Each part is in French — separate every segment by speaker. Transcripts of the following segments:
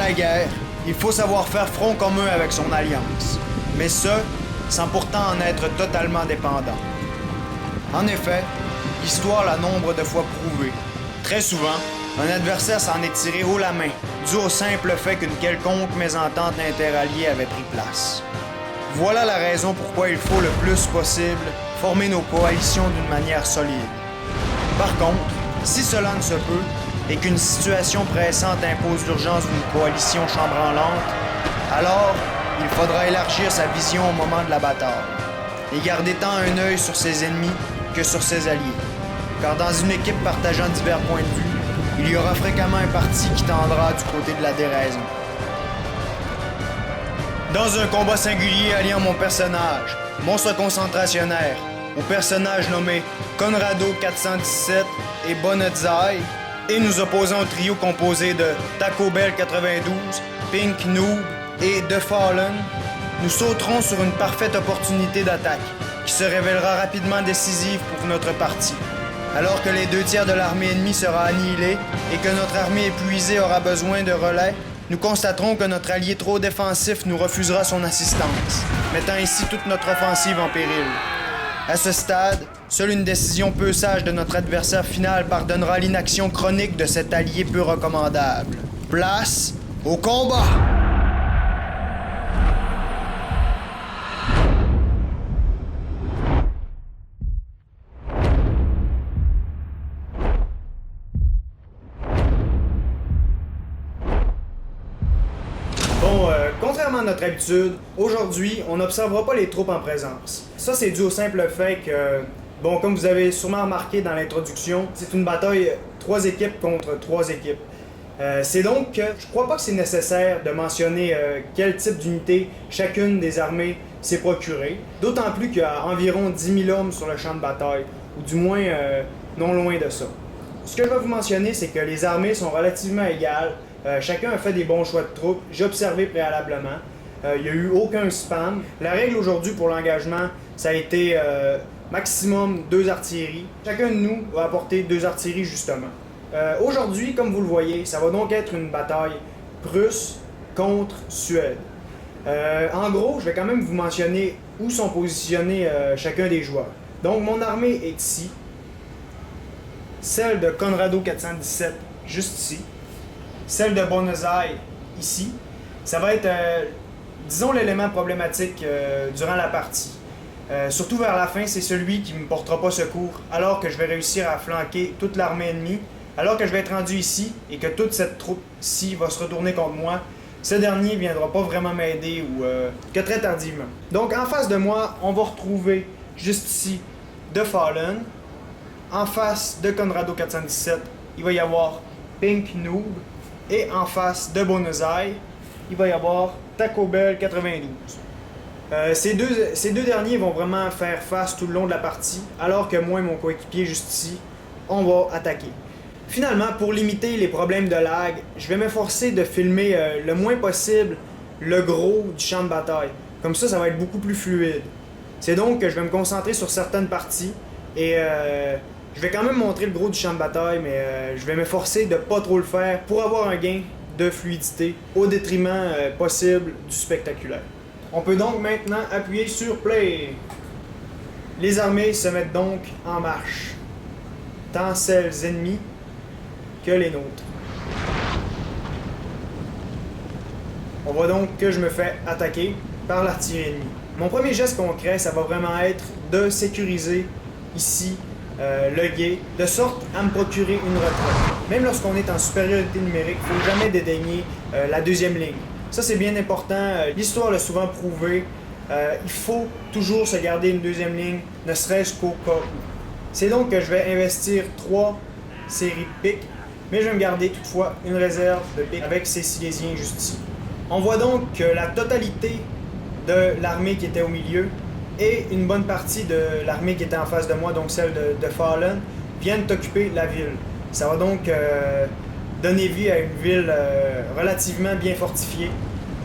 Speaker 1: la guerre, il faut savoir faire front commun avec son alliance. Mais ce, sans pourtant en être totalement dépendant. En effet, l'histoire l'a nombre de fois prouvé. Très souvent, un adversaire s'en est tiré haut la main, dû au simple fait qu'une quelconque mésentente interalliée avait pris place. Voilà la raison pourquoi il faut le plus possible former nos coalitions d'une manière solide. Par contre, si cela ne se peut, et qu'une situation pressante impose l'urgence d'une coalition chambranlante, alors il faudra élargir sa vision au moment de la bataille, et garder tant un œil sur ses ennemis que sur ses alliés. Car dans une équipe partageant divers points de vue, il y aura fréquemment un parti qui tendra du côté de la déraison. Dans un combat singulier alliant mon personnage, monstre concentrationnaire, au personnage nommé Conrado 417 et Bonnetzai, et nous opposons au trio composé de Taco Bell 92, Pink Noob et The Fallen, nous sauterons sur une parfaite opportunité d'attaque, qui se révélera rapidement décisive pour notre parti. Alors que les 2 tiers de l'armée ennemie sera annihilée et que notre armée épuisée aura besoin de relais, nous constaterons que notre allié trop défensif nous refusera son assistance, mettant ainsi toute notre offensive en péril. À ce stade, seule une décision peu sage de notre adversaire final pardonnera l'inaction chronique de cet allié peu recommandable. Place au combat! Contrairement à notre habitude, aujourd'hui, on n'observera pas les troupes en présence. Ça, c'est dû au simple fait que, bon, comme vous avez sûrement remarqué dans l'introduction, c'est une bataille 3 équipes contre 3 équipes. C'est donc que je crois pas que c'est nécessaire de mentionner quel type d'unité chacune des armées s'est procurée, d'autant plus qu'il y a environ 10 000 hommes sur le champ de bataille, ou du moins non loin de ça. Ce que je vais vous mentionner, c'est que les armées sont relativement égales. Chacun a fait des bons choix de troupes. J'ai observé préalablement. Il n'y a eu aucun spam. La règle aujourd'hui pour l'engagement, ça a été maximum 2 artilleries. Chacun de nous va apporter 2 artilleries justement. Aujourd'hui, comme vous le voyez, ça va donc être une bataille Prusse contre Suède. En gros, je vais quand même vous mentionner où sont positionnés chacun des joueurs. Donc mon armée est ici. Celle de Conrado 417, juste ici. Celle de Bonnetzai, ici. Ça va être, disons, l'élément problématique durant la partie. Surtout vers la fin, c'est celui qui ne me portera pas secours, alors que je vais réussir à flanquer toute l'armée ennemie, alors que je vais être rendu ici, et que toute cette troupe-ci va se retourner contre moi. Ce dernier ne viendra pas vraiment m'aider, ou que très tardivement. Donc, en face de moi, on va retrouver, juste ici, The Fallen. En face de Conrado 417, il va y avoir Pink Noob. Et en face de Bonnetzai, il va y avoir Taco Bell 92. Ces deux derniers vont vraiment faire face tout le long de la partie, alors que moi et mon coéquipier juste ici, on va attaquer. Finalement, pour limiter les problèmes de lag, je vais m'efforcer de filmer le moins possible le gros du champ de bataille. Comme ça va être beaucoup plus fluide. C'est donc que je vais me concentrer sur certaines parties et je vais quand même montrer le gros du champ de bataille, mais je vais m'efforcer de pas trop le faire pour avoir un gain de fluidité au détriment possible du spectaculaire. On peut donc maintenant appuyer sur Play. Les armées se mettent donc en marche, tant celles ennemies que les nôtres. On voit donc que je me fais attaquer par l'artillerie ennemie. Mon premier geste concret, ça va vraiment être de sécuriser ici le guet, de sorte à me procurer une retraite. Même lorsqu'on est en supériorité numérique, il ne faut jamais dédaigner la 2e ligne. Ça, c'est bien important. L'histoire l'a souvent prouvé. Il faut toujours se garder une 2e ligne, ne serait-ce qu'au cas où. C'est donc que je vais investir 3 séries de piques, mais je vais me garder toutefois une réserve de piques avec ces Silésiens juste ici. On voit donc que la totalité de l'armée qui était au milieu et une bonne partie de l'armée qui était en face de moi, donc celle de Fallen, viennent occuper la ville. Ça va donc donner vie à une ville relativement bien fortifiée.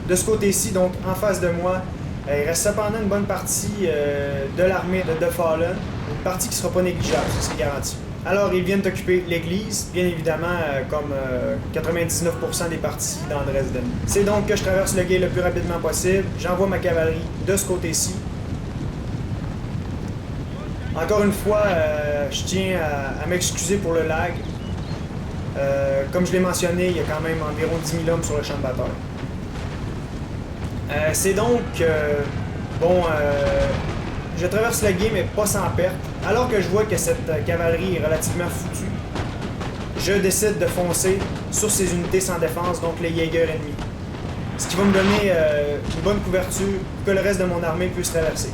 Speaker 1: De ce côté-ci, donc en face de moi, il reste cependant une bonne partie de l'armée de Fallen, une partie qui ne sera pas négligeable, ça c'est garanti. Alors, ils viennent occuper l'église, bien évidemment, comme 99% des partis dans Dresden. C'est donc que je traverse le gué le plus rapidement possible. J'envoie ma cavalerie de ce côté-ci. Encore une fois, je tiens à m'excuser pour le lag. Comme je l'ai mentionné, il y a quand même environ 10 000 hommes sur le champ de bataille. C'est donc... je traverse le gué, mais pas sans perte. Alors que je vois que cette cavalerie est relativement foutue, je décide de foncer sur ces unités sans défense, donc les Jaegers ennemis. Ce qui va me donner une bonne couverture pour que le reste de mon armée puisse traverser.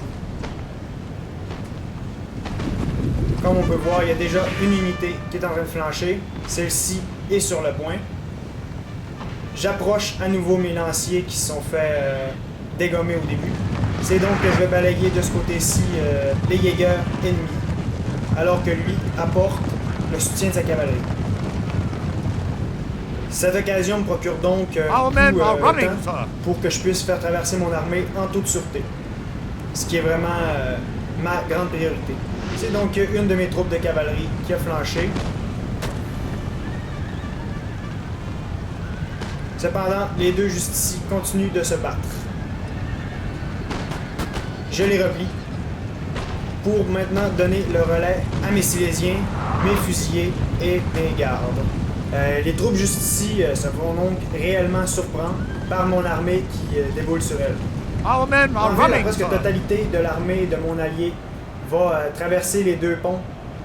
Speaker 1: Comme on peut voir, il y a déjà une unité qui est en train de flancher. Celle-ci est sur le point. J'approche à nouveau mes lanciers qui se sont fait dégommer au début. C'est donc que je vais balayer de ce côté-ci les Jaegers ennemis, alors que lui apporte le soutien de sa cavalerie. Cette occasion me procure donc tout temps pour que je puisse faire traverser mon armée en toute sûreté, ce qui est vraiment ma grande priorité. C'est donc une de mes troupes de cavalerie qui a flanché. Cependant, les deux juste ici continuent de se battre. Je les replie pour maintenant donner le relais à mes Silésiens, mes fusiliers et mes gardes. Les troupes juste ici se font donc réellement surprendre par mon armée qui déboule sur elles. En fait, la presque totalité de l'armée de mon allié va traverser les deux ponts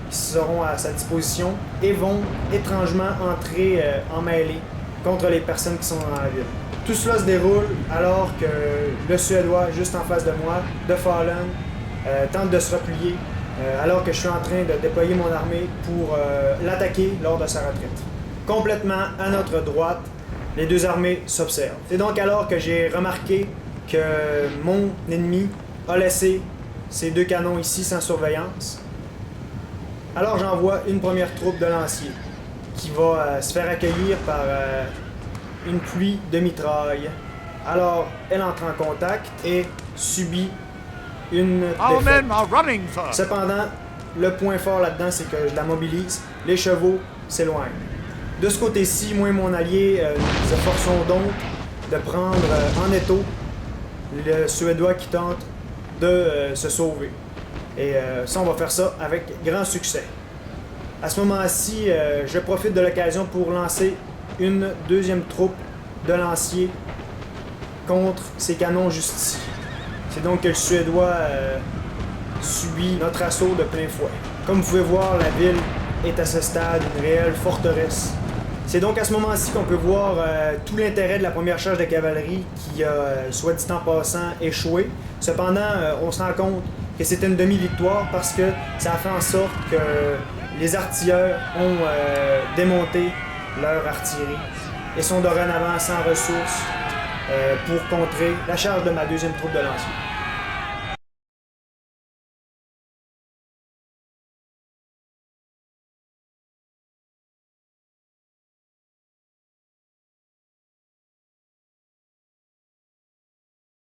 Speaker 1: qui seront à sa disposition et vont étrangement entrer en mêlée contre les personnes qui sont dans la ville. Tout cela se déroule alors que le Suédois, juste en face de moi, de Fallen, tente de se replier alors que je suis en train de déployer mon armée pour l'attaquer lors de sa retraite. Complètement à notre droite, les deux armées s'observent. C'est donc alors que j'ai remarqué que mon ennemi a laissé ces deux canons ici sans surveillance. Alors j'envoie une première troupe de lanciers qui va se faire accueillir par une pluie de mitraille. Alors elle entre en contact et subit une défaite. Cependant, le point fort là-dedans, c'est que je la mobilise. Les chevaux s'éloignent. De ce côté-ci, moi et mon allié nous efforçons donc de prendre en étau le Suédois qui tente de se sauver. Et ça, on va faire ça avec grand succès. À ce moment-ci, je profite de l'occasion pour lancer une deuxième troupe de lanciers contre ces canons juste ici. C'est donc que le Suédois subit notre assaut de plein fouet. Comme vous pouvez voir, la ville est à ce stade une réelle forteresse. C'est donc à ce moment-ci qu'on peut voir tout l'intérêt de la première charge de cavalerie qui a, soit dit en passant, échoué. Cependant, on se rend compte que c'était une demi-victoire parce que ça a fait en sorte que les artilleurs ont démonté leur artillerie et sont dorénavant sans ressources pour contrer la charge de ma deuxième troupe de lanciers.